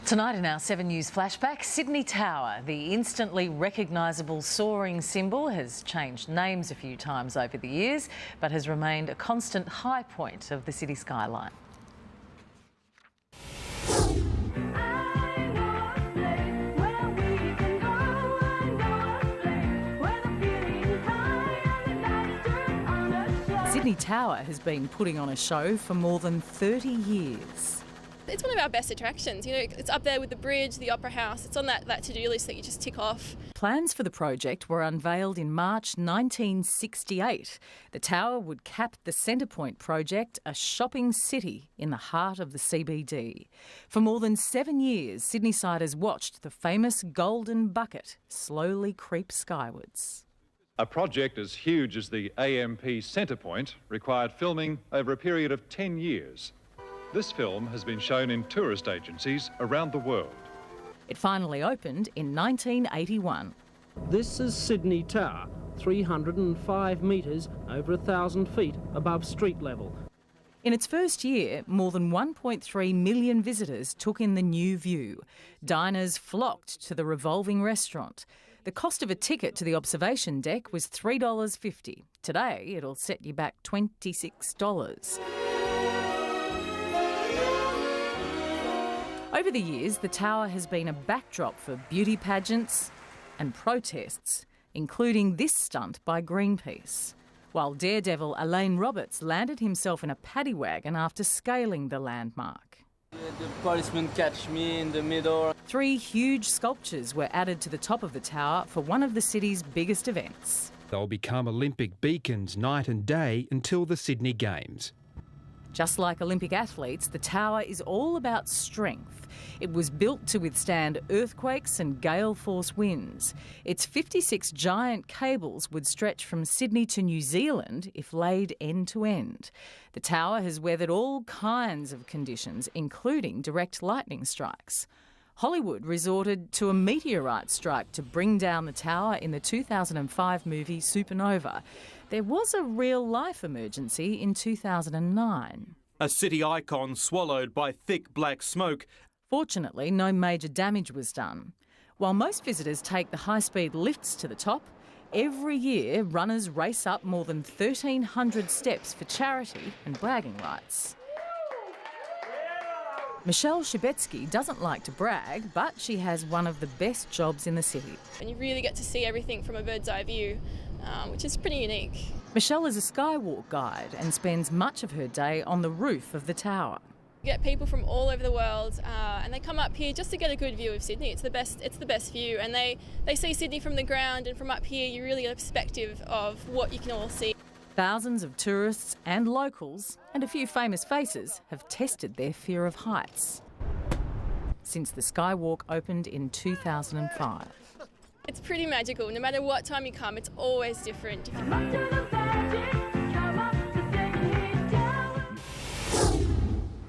Tonight in our 7 News flashback, Sydney Tower, the instantly recognisable soaring symbol, has changed names a few times over the years, but has remained a constant high point of the city skyline. Sydney Tower has been putting on a show for more than 30 years. It's one of our best attractions. You know, it's up there with the bridge, the Opera House. It's on that to-do list that you just tick off. Plans for the project were unveiled in March 1968. The tower would cap the Centrepoint project, a shopping city in the heart of the CBD. For more than 7 years, Sydneysiders watched the famous Golden Bucket slowly creep skywards. A project as huge as the AMP Centrepoint required filming over a period of 10 years. This film has been shown in tourist agencies around the world. It finally opened in 1981. This is Sydney Tower, 305 metres over 1,000 feet above street level. In its first year, more than 1.3 million visitors took in the new view. Diners flocked to the revolving restaurant. The cost of a ticket to the observation deck was $3.50. Today, it'll set you back $26. Over the years, the tower has been a backdrop for beauty pageants and protests, including this stunt by Greenpeace, while daredevil Elaine Roberts landed himself in a paddy wagon after scaling the landmark. The policeman catch me in the middle. 3 huge sculptures were added to the top of the tower for one of the city's biggest events. They'll become Olympic beacons night and day until the Sydney Games. Just like Olympic athletes, the tower is all about strength. It was built to withstand earthquakes and gale force winds. Its 56 giant cables would stretch from Sydney to New Zealand if laid end to end. The tower has weathered all kinds of conditions, including direct lightning strikes. Hollywood resorted to a meteorite strike to bring down the tower in the 2005 movie Supernova. There was a real-life emergency in 2009. A city icon swallowed by thick black smoke. Fortunately, no major damage was done. While most visitors take the high-speed lifts to the top, every year runners race up more than 1,300 steps for charity and bragging rights. Michelle Shebetsky doesn't like to brag, but she has one of the best jobs in the city. And you really get to see everything from a bird's eye view, which is pretty unique. Michelle is a skywalk guide and spends much of her day on the roof of the tower. You get people from all over the world and they come up here just to get a good view of Sydney. It's the best view, and they see Sydney from the ground, and from up here you really get a perspective of what you can all see. Thousands of tourists and locals, and a few famous faces, have tested their fear of heights since the Skywalk opened in 2005. It's pretty magical. No matter what time you come, it's always different.